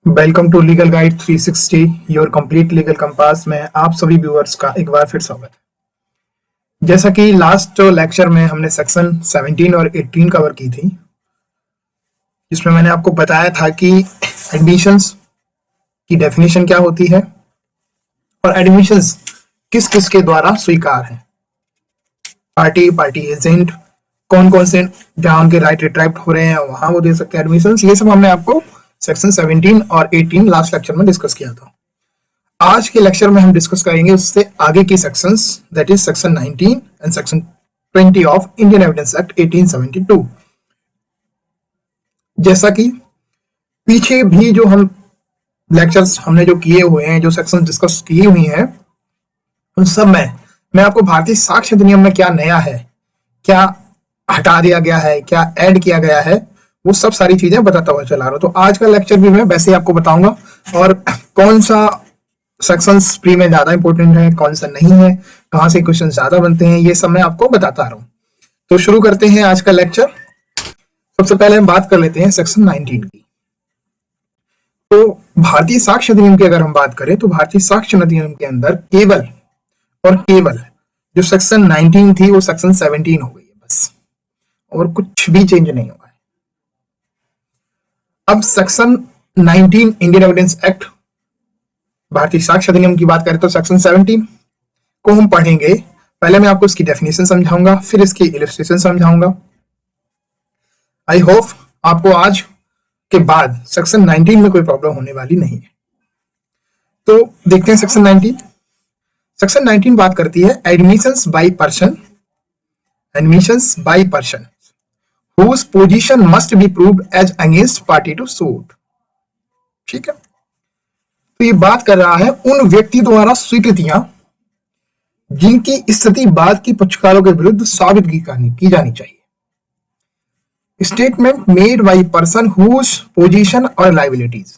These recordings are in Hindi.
Welcome to legal guide 360 your complete legal compass में आप सभी व्यूअर्स का एक बार फिर स्वागत है। जैसा कि लास्ट लेक्चर में हमने सेक्शन 17 और 18 कवर की थी, जिसमें मैंने आपको बताया था कि एडमिशंस की डेफिनेशन क्या होती है और एडमिशंस किस किस के द्वारा स्वीकार है, पार्टी एजेंट, कौन कौन से जहां उनके राइट रिट्रैक्ट हो रहे हैं वहां वो दे सकते हैं एडमिशंस। ये सब हमने आपको सेक्शन 17 और 18 लास्ट लेक्चर में डिस्कस किया था। आज के लेक्चर में हम डिस्कस करेंगे उससे आगे की sections, that is section 19 and section 20 of Indian evidence act 1872। जैसा कि पीछे भी जो हम लेक्चर्स हमने जो किए हुए हैं, जो सेक्शन डिस्कस की हुई हैं, उन सब में मैं आपको भारतीय साक्ष्य अधिनियम में क्या नया है, क्या हटा दिया गया है, क्या ऐड किया गया है, वो सब सारी चीजें बताता हुआ चला रहा हूं। तो आज का लेक्चर भी मैं वैसे ही आपको बताऊंगा और कौन सा सेक्शंस प्री में ज्यादा इंपॉर्टेंट है, कौन सा नहीं है, कहां से क्वेश्चन ज्यादा बनते हैं, ये सब मैं आपको बताता रहा हूं। तो शुरू करते हैं आज का लेक्चर। सबसे पहले हम बात कर लेते हैं सेक्शन 19 की। तो भारतीय साक्ष्य अधिनियम की अगर हम बात करें तो भारतीय साक्ष्य अधिनियम के अंदर केवल और केवल जो सेक्शन 19 थी वो सेक्शन 17 हो गई है बस, और कुछ भी चेंज नहीं होगा। अब सेक्शन 19 इंडियन एविडेंस एक्ट भारतीय साक्ष्य अधिनियम की बात करें तो सेक्शन 17 को हम पढ़ेंगे। पहले मैं आपको इसकी डेफिनेशन समझाऊंगा, फिर इसकी इलस्ट्रेशन समझाऊंगा। आई होप आपको आज के बाद सेक्शन 19 में कोई प्रॉब्लम होने वाली नहीं है। तो देखते हैं सेक्शन 19। सेक्शन 19 बात करती है admissions by person, admissions by person whose position must be proved as against party to suit। ठीक है, तो ये बात कर रहा है उन व्यक्ति द्वारा स्वीकृतियां जिनकी स्थिति बाद की पक्षकारों के विरुद्ध साबित की जानी चाहिए। Statement made by person whose position or liabilities,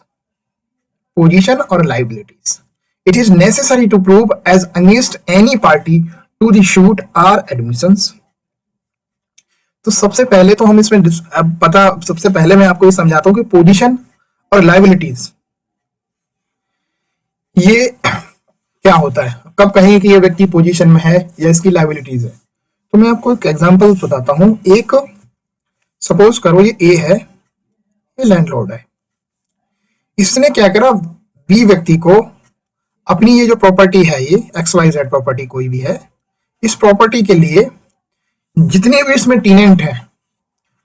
position or liabilities it is necessary to prove as against any party to the suit are admissions। तो सबसे पहले तो हम इसमें सबसे पहले मैं आपको ये समझाता हूं कि पोजीशन और लायबिलिटीज ये क्या होता है, कब कहेंगे कि ये व्यक्ति पोजीशन में है या इसकी लायबिलिटीज है। तो मैं आपको एक एग्जांपल बताता हूं। एक सपोज करो ये ए है, ये लैंडलॉर्ड है। इसने क्या करा, बी व्यक्ति को अपनी ये जो प्रॉपर्टी है, ये XYZ प्रॉपर्टी कोई भी है, इस प्रॉपर्टी के लिए जितने भी इसमें टेनेंट हैं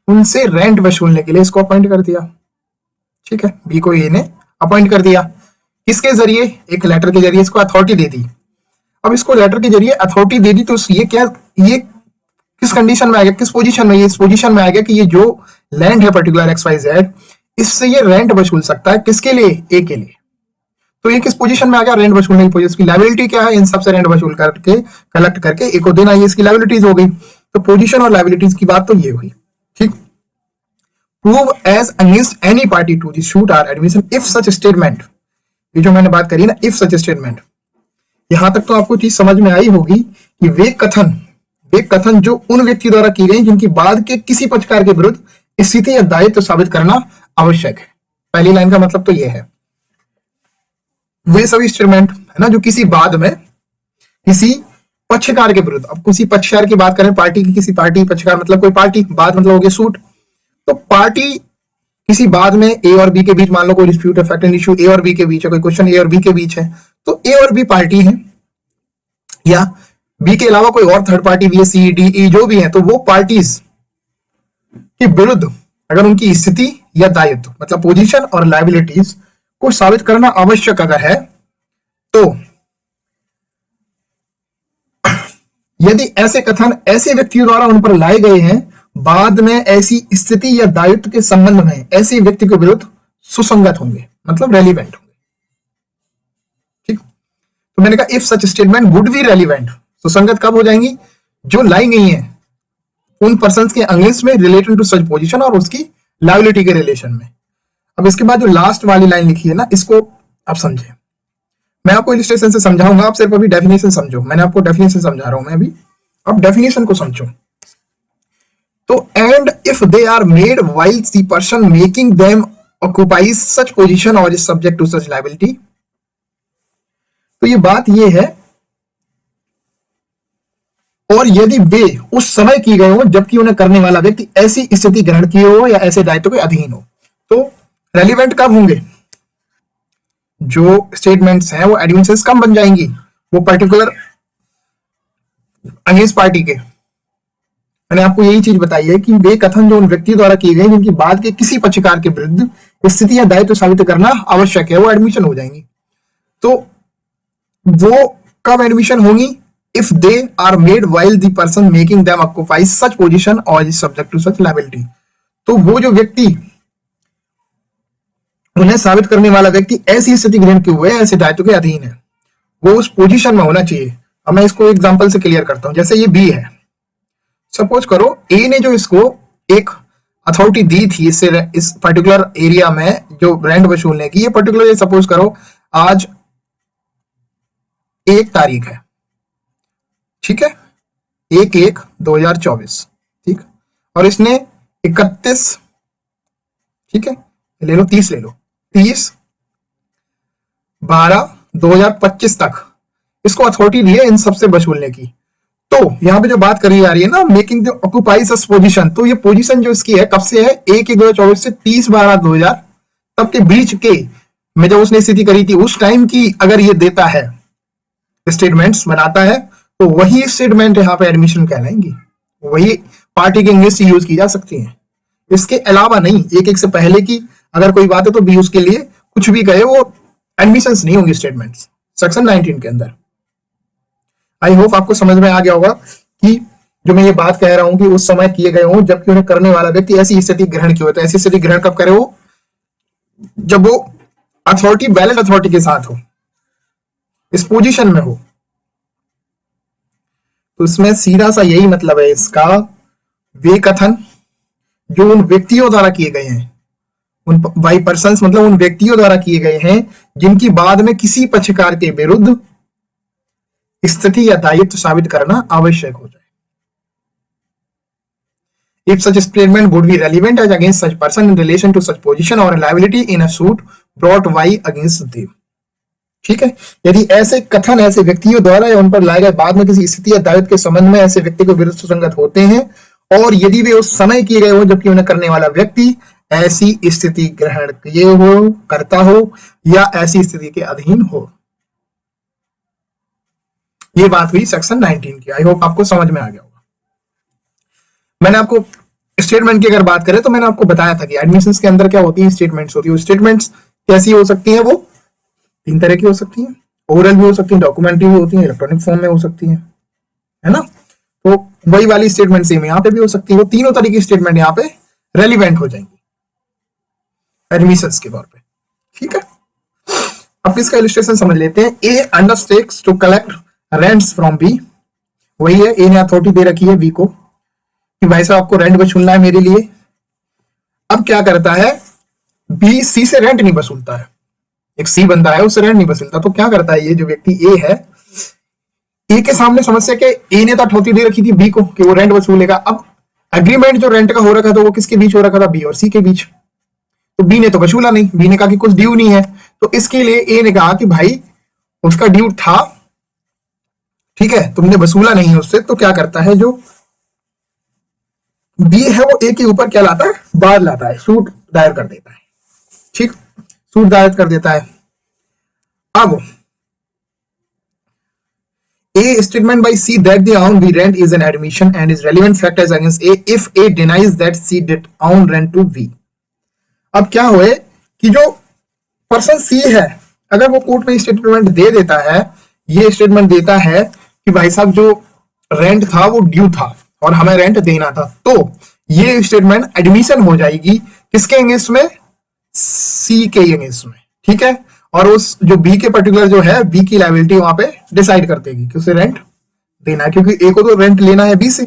उनसे रेंट वसूलने के लिए इसको अपॉइंट कर दिया। ठीक है, बी को ए ने अपॉइंट कर दिया। किसके जरिए? एक लेटर के जरिए इसको अथॉरिटी दे दी। अब इसको लेटर के जरिए अथॉरिटी दे दी तो ये किस कंडीशन में आ गया, किस पोजीशन में? ये इस पोजीशन में आ गया कि ये जो लैंड है पर्टिकुलर XYZ, इससे ये रेंट वसूल सकता है। किसके लिए? ए के लिए। तो ये किस पोजीशन में आ गया? रेंट वसूलने की पोजीशन। इसकी लायबिलिटी क्या है? इन सबसे रेंट वसूल करके कलेक्ट करके ए को देना, ये इसकी लायबिलिटीज हो गई। तो पोजीशन और लायबिलिटीज की बात तो ये हुई। ठीक, prove as against any party to the suit are admission if such statement, ये जो मैंने बात करी ना, इफ सच स्टेटमेंट, यहां तक तो आपको चीज समझ में आई होगी कि वे कथन जो उन व्यक्ति द्वारा की गई जिनकी बाद के किसी पक्षकार के विरुद्ध स्थिति या दायित्व साबित करना आवश्यक है। पहली लाइन का मतलब तो यह है, वे सभी स्टेटमेंट है ना जो किसी बाद में किसी पक्षकार के विरुद्ध, अब किसी पक्षकार की बात करें, पार्टी की किसी पार्टी, पक्षकार मतलब कोई पार्टी, बाद मतलब हो गया सूट। तो पार्टी किसी बाद में ए और बी के बीच, मान लो कोई डिस्प्यूट है, फैक्ट एंड इशू ए और बी के बीच है, कोई क्वेश्चन ए और बी के बीच है, तो ए और बी पार्टी है, या बी के अलावा कोई और थर्ड पार्टी बी, सी, डी, ई जो भी है, तो वो पार्टीज के विरुद्ध अगर उनकी स्थिति या दायित्व मतलब पोजीशन और लायबिलिटीज को साबित करना आवश्यक अगर है, तो यदि ऐसे कथन ऐसे व्यक्तियों द्वारा उन पर लाए गए हैं बाद में ऐसी स्थिति या दायित्व के संबंध में ऐसे व्यक्ति के विरुद्ध सुसंगत होंगे, मतलब रेलिवेंट होंगे। ठीक, तो मैंने कहा if such statement would be relevant, सुसंगत कब हो जाएंगी? जो लाई गई हैं उन पर्संस के अगेंस्ट में रिलेटेड टू सच पोजीशन और उसकी लायबिलिटी के रिलेशन में। अब इसके बाद जो लास्ट वाली लाइन लिखी है ना, इसको आप समझे। मैं आपको इलस्ट्रेशन से समझाऊंगा, आप सिर्फ अभी डेफिनेशन समझो। मैंने आपको डेफिनेशन समझा रहा हूं मैं अभी, अब डेफिनेशन को समझो। तो and if they are made while the person making them occupies such position or is subject to such liability। तो ये बात ये है, और यदि वे उस समय की गए हो जबकि उन्हें करने वाला व्यक्ति ऐसी स्थिति ग्रहण किए हो या ऐसे दायित्व के अधीन हो। तो रेलिवेंट कब होंगे? जो स्टेटमेंट्स हैं वो एडमिशंस कम बन जाएंगी, वो पर्टिकुलर अगेंस्ट पार्टी के। मैंने आपको यही चीज बताई है कि वे कथन जो उन व्यक्ति द्वारा किए गए जिनकी बाद के किसी पक्षकार के विरुद्ध स्थिति या दायित्व साबित करना आवश्यक है, वो एडमिशन हो जाएंगी। तो वो कब एडमिशन होंगी? If they are made while the person making them occupy such position और is subject to such liability. तो वो जो व्यक्ति, उन्हें साबित करने वाला व्यक्ति ऐसी स्थिति ग्रहण किए हुए ऐसे दायित्व के अधीन है, वो उस पोजीशन में होना चाहिए। अब मैं इसको एग्जांपल से क्लियर करता हूं। जैसे ये बी है, सपोज करो ए ने जो इसको एक अथॉरिटी दी थी इससे इस पर्टिकुलर एरिया में जो रेंट वसूलने की, ये पर्टिकुलर सपोज करो आज 1 तारीख है, ठीक है, 1/1/2024, ठीक, और इसने 31, ठीक है, ले लो 30, ले लो 30/12/2025 तक इसको अथॉरिटी दी है इन सबसे वसूलने की। तो यहां पे जो बात करी जा रही है ना, making the occupy such position, तो ये पोजीशन जो इसकी है कब से है? 1/1/2024 से 30/12/2000 तब के बीच के में जब उसने स्थिति करी थी उस टाइम की अगर ये देता है, स्टेटमेंट्स बनाता है, तो वही स्टेटमेंट यहाँ पे एडमिशन कहलाएंगी, वही पार्टी के इंग्लिश यूज की जा सकती है, इसके अलावा नहीं। एक से पहले की अगर कोई बात है तो भी उसके लिए कुछ भी कहे वो एडमिशन नहीं होंगी स्टेटमेंट्स सेक्शन 19 के अंदर। आई होप आपको समझ में आ गया होगा कि जो मैं ये बात कह रहा हूं कि उस समय किए गए हों जबकि उन्हें करने वाला व्यक्ति ऐसी स्थिति ग्रहण की हो। तो ऐसी स्थिति ग्रहण कब करे हो? जब वो अथॉरिटी वैलिड अथॉरिटी के साथ हो, इस पोजीशन में हो। तो इसमें सीधा सा यही मतलब है इसका, वे कथन जो उन व्यक्तियों द्वारा किए गए हैं, उन बाई पर्सन्स मतलब उन व्यक्तियों द्वारा किए गए हैं जिनकी बाद में किसी पक्षकार के विरुद्ध स्थिति या दायित्व साबित करना आवश्यक हो जाए। If such statement would be relevant as against such person in relation to such position or liability in a suit brought by against them। ठीक है, यदि ऐसे कथन ऐसे व्यक्तियों द्वारा या उन पर लाए गए बाद में किसी स्थिति या दायित्व के संबंध में ऐसे व्यक्ति को विरुद्ध सुसंगत होते हैं और यदि वे उस समय किए गए हो जबकि उन्हें करने वाला व्यक्ति ऐसी स्थिति ग्रहण किए हो, करता हो या ऐसी स्थिति के अधीन हो। ये बात हुई सेक्शन 19 की। आई होप आपको समझ में आ गया होगा। मैंने आपको स्टेटमेंट की अगर बात करें तो मैंने आपको बताया था कि एडमिशंस के अंदर क्या होती है, स्टेटमेंट्स होती है। स्टेटमेंट्स कैसी हो सकती है? वो 3 तरह की हो सकती है, ओरल भी हो सकती है, डॉक्यूमेंट्री भी होती है, इलेक्ट्रॉनिक फॉर्म में हो सकती है ना। तो वही वाली स्टेटमेंट सेम यहाँ पे भी हो सकती है। वो तीनों तरह की स्टेटमेंट यहाँ पे रेलिवेंट हो जाएंगी एडमिशंस के तौर पे, ठीक है। अब इसका इलस्ट्रेशन समझ लेते हैं। A undertakes to collect rents from B, वही है, ए ने अथॉरिटी दे रखी है बी को कि भाई साहब आपको रेंट वसूलना है मेरे लिए। अब क्या करता है, बी सी से रेंट नहीं वसूलता है, एक सी बंदा है उससे रेंट नहीं वसूलता। तो क्या करता है ये जो व्यक्ति ए है, ए के सामने समस्या के ए ने तो अथॉरिटी दे रखी थी बी को कि वो रेंट वसूलेगा। अब एग्रीमेंट जो रेंट का हो रखा था वो किसके बीच हो रखा था? बी और सी के बीच। तो बी ने तो वसूला नहीं, बी ने कहा कि कुछ ड्यू नहीं है। तो इसके लिए ए ने कहा कि भाई उसका ड्यू था, ठीक है, तुमने वसूला नहीं है उससे। तो क्या करता है जो बी है वो ए के ऊपर क्या लाता है? बाद लाता है, सूट दायर कर देता है, ठीक, सूट दायर कर देता है। अब A statement by C that the own B rent is an admission and is relevant fact as against A if A denies that C did own rent to B। अब क्या हुए कि जो पर्सन C है अगर वो कोर्ट में स्टेटमेंट दे देता है, ये स्टेटमेंट देता है कि भाई साहब जो रेंट था वो ड्यू था और हमें रेंट देना था, तो ये स्टेटमेंट एडमिशन हो जाएगी किसके अगेंस्ट में? सी के अगेंस्ट में, ठीक है। और उस जो बी के पर्टिकुलर जो है बी की लायबिलिटी वहां पे डिसाइड कर देगी कि उसे रेंट देना है, क्योंकि ए को तो रेंट लेना है बी से,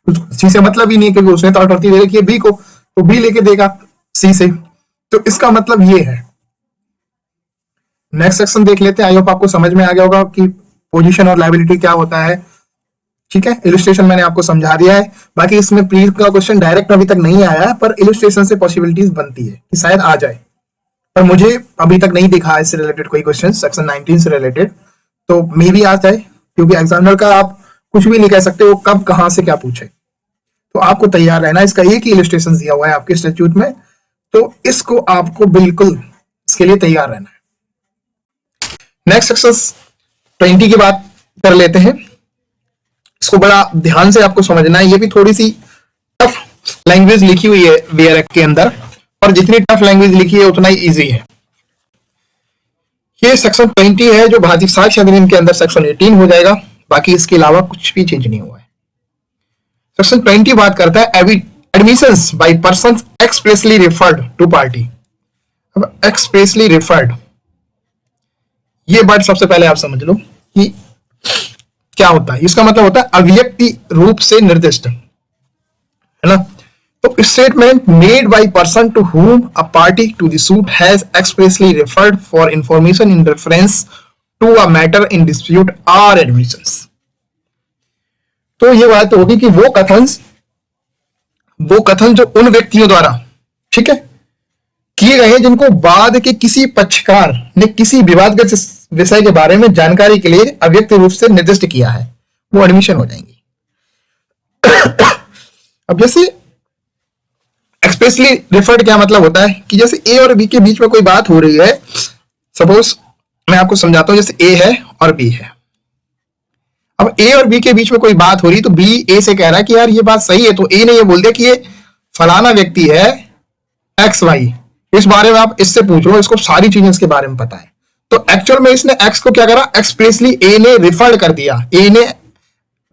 सी से मतलब ही नहीं, क्योंकि उसने तो अथॉरिटी दे रखी है बी को, तो बी लेके देगा सी से। तो इसका मतलब ये है। नेक्स्ट सेक्शन देख लेते हैं। आई होप आपको समझ में आ गया होगा कि पोजीशन और लायबिलिटी क्या होता है, ठीक है। इलस्ट्रेशन मैंने आपको समझा दिया है। बाकी इसमें प्लीज का क्वेश्चन डायरेक्ट अभी तक नहीं आया है, पर इलस्ट्रेशन से पॉसिबिलिटीज बनती है कि शायद आ जाए। पर मुझे अभी तक नहीं दिखा इससे रिलेटेड कोई क्वेश्चन सेक्शन 19 से रिलेटेड, तो मे भी आ जाए, क्योंकि एग्जामिनर का आप कुछ भी नहीं कह सकते वो कब कहां से क्या पूछे। तो आपको तैयार रहना। इसका एक ही इलस्ट्रेशन दिया हुआ है आपके स्टैट्यूट में, तो इसको आपको बिल्कुल इसके लिए तैयार रहना है। नेक्स्ट सेक्शन 20 की बात कर लेते हैं। इसको बड़ा ध्यान से आपको समझना है। ये भी थोड़ी सी टफ लैंग्वेज लिखी हुई है वेयर एक्ट के अंदर, और जितनी टफ लैंग्वेज लिखी है उतना ही इजी है। ये सेक्शन 20 है जो भारतीय साक्ष्य अधिनियम के अंदर सेक्शन 18 हो जाएगा, बाकी इसके अलावा कुछ भी चेंज नहीं हुआ है। सेक्शन 20 बात करता है admissions by persons expressly referred to party. अब एक्सप्रेसली रेफर्ड, ये वर्ड सबसे पहले आप समझ लो कि क्या होता है। इसका मतलब होता है अव्यक्ति रूप से निर्दिष्ट, है ना। तो statement made by person to whom a party to the suit has expressly referred for information in reference to a matter in dispute or admissions। तो ये बात होगी कि वो कथन जो उन व्यक्तियों द्वारा, ठीक है, किए गए हैं जिनको बाद के किसी पक्षकार ने किसी विवादग्रस्त विषय के बारे में जानकारी के लिए अव्यक्त रूप से निर्दिष्ट किया है, वो एडमिशन हो जाएंगी। अब जैसे एक्सप्रेसली रेफर्ड क्या मतलब होता है कि जैसे ए और बी के बीच में कोई बात हो रही है, सपोज मैं आपको समझाता हूं, जैसे ए है और बी है। अब ए और बी के बीच में कोई बात हो रही, तो बी ए से कह रहा है कि यार ये बात सही है, तो ए ने ये बोल दिया कि ये फलाना व्यक्ति है एक्स वाई, इस बारे में आप इससे पूछ लो, इसको सारी चीजें इसके बारे में पता है। तो एक्चुअल में इसने एक्स को क्या करा, एक्सप्रेसली ए ने रिफर्ड कर दिया, ए ने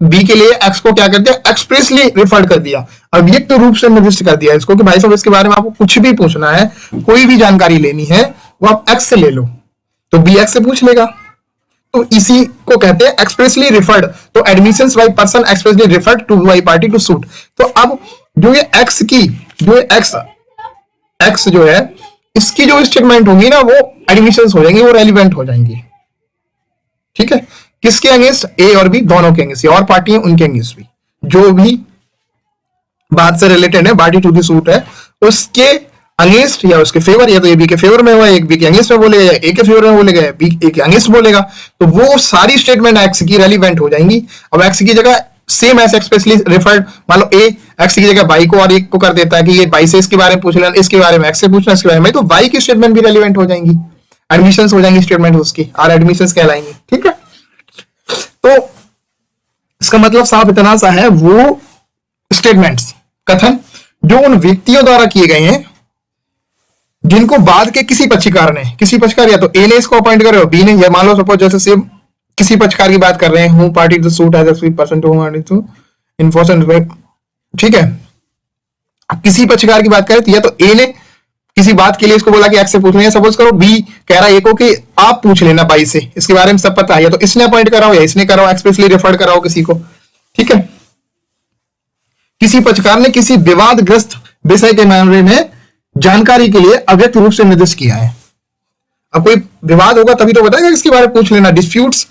बी के लिए एक्स को क्या कर दिया, एक्सप्रेसली रिफर्ड कर दिया, अव्यक्त रूप से निर्दिष्ट कर दिया इसको कि भाई साहब इसके बारे में आपको कुछ भी पूछना है, कोई भी जानकारी लेनी है, वो आप एक्स से ले लो, तो बी एक्स से पूछ लेगा। तो इसी को कहते हैं एक्सप्रेसली रिफर्ड। तो admissions by person expressly referred to by party to suit. तो अब जो ये एक्स की जो एक्स जो है, इसकी जो स्टेटमेंट होगी ना, वो एडमिशंस हो जाएंगी, वो रेलिवेंट हो जाएंगी, ठीक है। किसके अगेंस्ट, ए और बी दोनों के अगेंस्ट, और पार्टी है उनके अगेंस्ट भी, जो भी बात से रिलेटेड है, पार्टी टू दी सूट है, उसके अगेंस्ट या उसके फेवर, या तो ए बी के फेवर में हुआ, एक बी के अगेंस्ट में बोलेगा, या ए के फेवर में बोलेगा, बी ए के अगेंस्ट बोलेगा, तो वो सारी स्टेटमेंट एक्स की रेलिवेंट हो जाएंगी। अब एक्स की जगह सेम एस एक्सप्रेसली रेफर्ड, मान लो ए एक्स की जगह बाई को और एक को कर देता है कि ये बाई से इसके बारे में पूछ लेना, इसके बारे में एक्स से पूछना, इसके बारे में, तो बाई की स्टेटमेंट भी रेलिवेंट हो जाएंगी, एडमिशंस हो जाएंगी स्टेटमेंट उसकी, और एडमिशंस कहलाएंगी, ठीक है। तो इसका मतलब साफ इतना सा है, वो स्टेटमेंट्स, कथन जो उन व्यक्तियों द्वारा किए गए हैं जिनको बाद के किसी पक्षकार ने, किसी पक्षकार या तो ए ने इसको अपॉइंट करे और बी ने, या मान लो सपोज जैसे सेम किसी पक्षकार की बात कर रहे हैं, who party to suit has a person to enforcement, ठीक है। अब किसी पक्षकार की बात करें तो या तो ए ने किसी बात के लिए इसको बोला कि एक्स से पूछ लेना, सपोज करो बी कह रहा है ए को कि आप पूछ लेना बाई से, इसके बारे में सब पता है, या तो इसने अपॉइंट कराओ या इसने कराओ, एक्सप्रेसली रेफर्ड कराओ किसी को, ठीक है। किसी पक्षकार ने किसी विवादग्रस्त विषय के मामले में जानकारी के लिए अव्यक्त रूप से निर्दिष्ट किया है। अब कोई विवाद होगा तभी तो बताएगा इसके बारे में पूछ लेना, डिस्प्यूट्स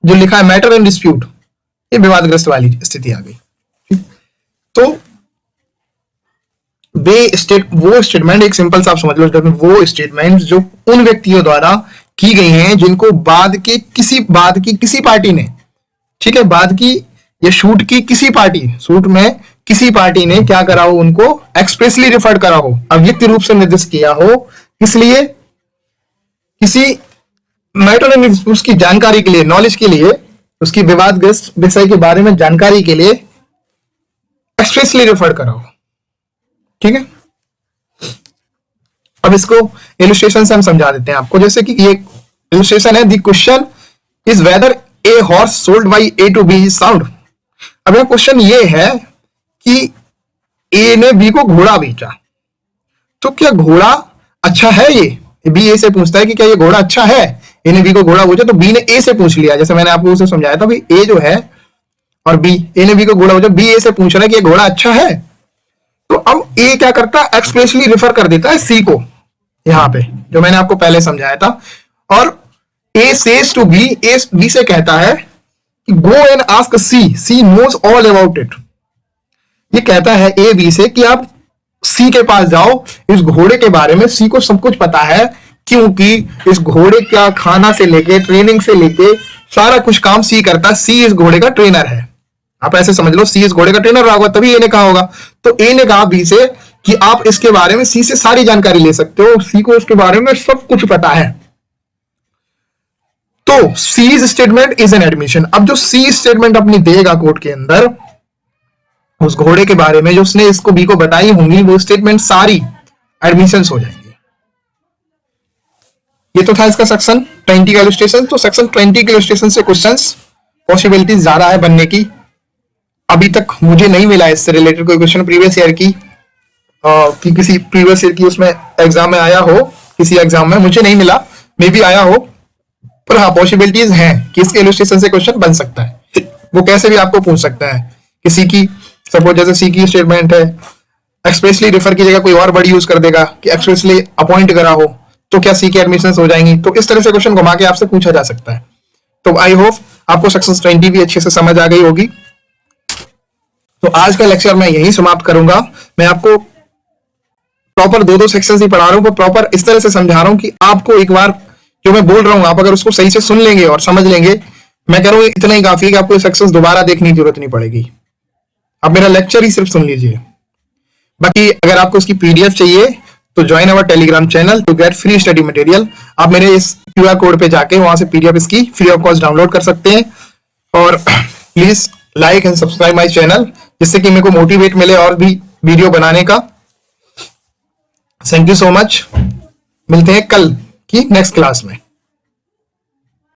जो लिखा है, मैटर एंड डिस्प्यूट, ये विवादग्रस्त वाली स्थिति आ गई। तो वो स्टेटमेंट, एक सिंपल सा आप समझ लो, वो स्टेटमेंट जो उन व्यक्तियों द्वारा की गई हैं जिनको बाद की किसी पार्टी ने, ठीक है, बाद की या शूट की किसी पार्टी, शूट में किसी पार्टी ने क्या करा हो, उनको एक्सप्रेसली रेफर्ड करा हो, अव्यक्त रूप से निर्दिष्ट किया हो, इसलिए किसी मैटर एंड डिस्प्यूट्स की जानकारी के लिए, नॉलेज के लिए, उसकी विवादग्रस्त विषय के बारे में जानकारी के लिए एक्सप्रेसली रेफर्ड करा हो, ठीक है। अब इसको इलस्ट्रेशन से हम समझा देते हैं आपको, जैसे कि ये इलस्ट्रेशन है, the question is whether a horse sold by A to B is sound. अब यह क्वेश्चन ये है कि ए ने बी को घोड़ा बेचा, तो क्या घोड़ा अच्छा है? ये बी ए से पूछता है कि क्या ये घोड़ा अच्छा है, ए ने बी को घोड़ा पूछा, तो बी ने ए से पूछ लिया, जैसे मैंने आपको उसे समझाया था, भाई ए जो है और बी, ए ने बी को घोड़ा पूछा, बी ए से पूछ रहा है कि ये घोड़ा अच्छा है, तो अब ए क्या करता है, एक्सप्रेसली रेफर कर देता है सी को, यहां पे जो मैंने आपको पहले समझाया था, और A says to B, A B से कहता है कि go and ask C, C knows all about it. ये कहता है ए बी से कि आप सी के पास जाओ, इस घोड़े के बारे में सी को सब कुछ पता है, क्योंकि इस घोड़े का खाना से लेके ट्रेनिंग से लेके सारा कुछ काम सी करता है। सी इस घोड़े का ट्रेनर है। आप ऐसे समझ लो, सी इस घोड़े का ट्रेनर रहा होगा, तभी ए ने कहा होगा। तो ए ने कहा बी से कि आप इसके बारे में सी से सारी जानकारी ले सकते हो, सी को इसके बारे में सब कुछ पता है। तो सी स्टेटमेंट इज एन एडमिशन। अब जो सी स्टेटमेंट अपनी देगा कोर्ट के अंदर उस घोड़े के बारे में, जो उसने इसको बी को बताई होंगी, वो स्टेटमेंट सारी एडमिशन हो जाएंगे। ये तो था इसका सेक्शन 20 का इलस्ट्रेशन। तो सेक्शन 20 के इलस्ट्रेशन से क्वेश्चंस पॉसिबिलिटी ज्यादा है बनने की। अभी तक मुझे नहीं मिला इससे रिलेटेड कोई क्वेश्चन प्रीवियस ईयर की, कि किसी प्रीवियस ईयर की उसमें एग्जाम में आया हो, किसी एग्जाम में मुझे नहीं मिला, मे बी आया हो, पर हाँ पॉसिबिलिटीज हैं कि इसके इलस्ट्रेशन से क्वेश्चन बन सकता है। वो कैसे भी आपको पूछ सकता है। किसी की सपोज जैसे सी की स्टेटमेंट है, एक्सप्रेसली रेफर की जगह कोई और वर्ड यूज कर देगा कि एक्सप्रेसली अपॉइंट करा हो, तो क्या सी की एडमिशन हो जाएंगी। तो इस तरह से क्वेश्चन घुमा के आपसे पूछा जा सकता है। तो आई होप आपको सेक्शन 20 भी अच्छे से समझ आ गई होगी। तो आज का लेक्चर मैं यही समाप्त करूंगा। मैं आपको प्रॉपर दो सेक्शन ही पढ़ा रहा हूं, पर प्रॉपर इस तरह से समझा रहा हूं कि आपको एक बार जो मैं बोल रहा हूं, आप अगर उसको सही से सुन लेंगे और समझ लेंगे, मैं कह रहा हूं इतना ही काफी है कि आपको सेक्शन दोबारा देखने की जरूरत नहीं पड़ेगी। आप मेरा लेक्चर ही सिर्फ सुन लीजिए। बाकी अगर आपको इसकी पीडीएफ चाहिए तो join our Telegram channel to get free study material. आप मेरे इस क्यूआर कोड पे जाके वहां से पीडीएफ इसकी फ्री ऑफ कॉस्ट डाउनलोड कर सकते हैं। और please like and subscribe my channel, जिससे कि मेरे को मोटिवेट मिले और भी वीडियो बनाने का। Thank you so much. मिलते हैं कल की नेक्स्ट क्लास में।